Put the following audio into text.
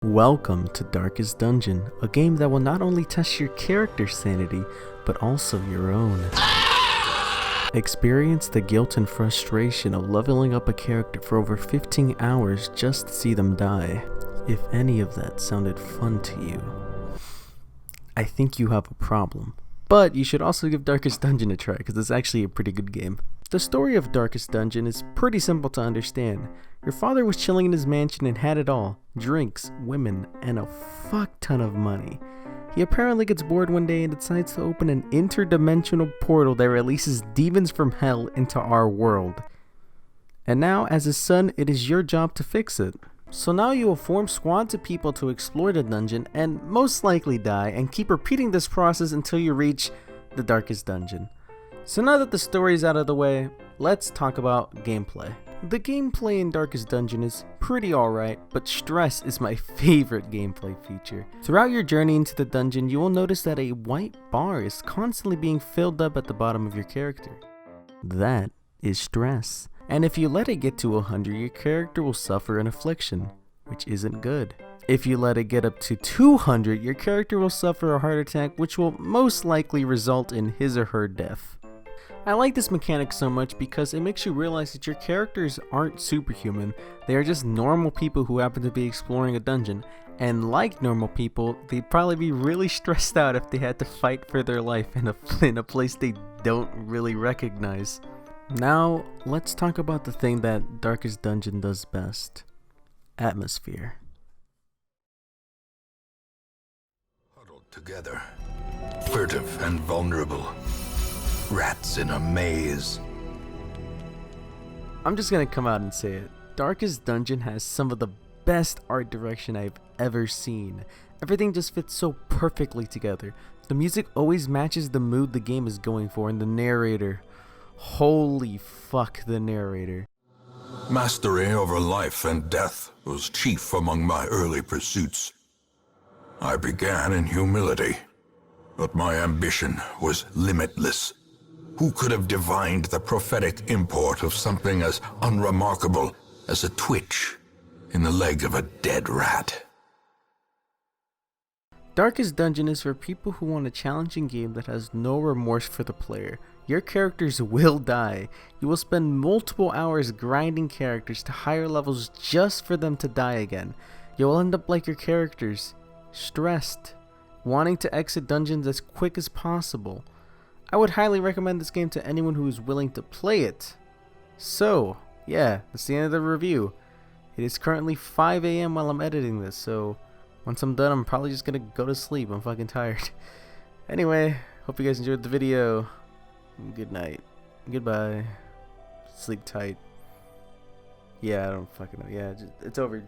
Welcome to Darkest Dungeon, a game that will not only test your character's sanity, but also your own. Experience the guilt and frustration of leveling up a character for over 15 hours just to see them die. If any of that sounded fun to you, I think you have a problem. But you should also give Darkest Dungeon a try, because it's actually a pretty good game. The story of Darkest Dungeon is pretty simple to understand. Your father was chilling in his mansion and had it all: drinks, women, and a fuck ton of money. He apparently gets bored one day and decides to open an interdimensional portal that releases demons from hell into our world. And now, as his son, it is your job to fix it. So now you will form squads of people to explore the dungeon and most likely die, and keep repeating this process until you reach the Darkest Dungeon. So now that the story is out of the way, let's talk about gameplay. The gameplay in Darkest Dungeon is pretty alright, but stress is my favorite gameplay feature. Throughout your journey into the dungeon, you will notice that a white bar is constantly being filled up at the bottom of your character. That is stress. And if you let it get to 100, your character will suffer an affliction, which isn't good. If you let it get up to 200, your character will suffer a heart attack, which will most likely result in his or her death. I like this mechanic so much because it makes you realize that your characters aren't superhuman. They are just normal people who happen to be exploring a dungeon, and like normal people, they'd probably be really stressed out if they had to fight for their life in a place they don't really recognize. Now, let's talk about the thing that Darkest Dungeon does best: atmosphere. Huddled together, furtive and vulnerable. Rats in a maze. I'm just gonna come out and say it. Darkest Dungeon has some of the best art direction I've ever seen. Everything just fits so perfectly together. The music always matches the mood the game is going for, and the narrator. Holy fuck, the narrator. Mastery over life and death was chief among my early pursuits. I began in humility, but my ambition was limitless. Who could have divined the prophetic import of something as unremarkable as a twitch in the leg of a dead rat? Darkest Dungeon is for people who want a challenging game that has no remorse for the player. Your characters will die. You will spend multiple hours grinding characters to higher levels just for them to die again. You will end up like your characters, stressed, wanting to exit dungeons as quick as possible. I would highly recommend this game to anyone who is willing to play it. So, yeah, that's the end of the review. It is currently 5 AM while I'm editing this, so once I'm done, I'm probably just gonna go to sleep. I'm fucking tired. Anyway, hope you guys enjoyed the video. Good night. Goodbye. Sleep tight. Yeah, I don't fucking know. Yeah, it's over.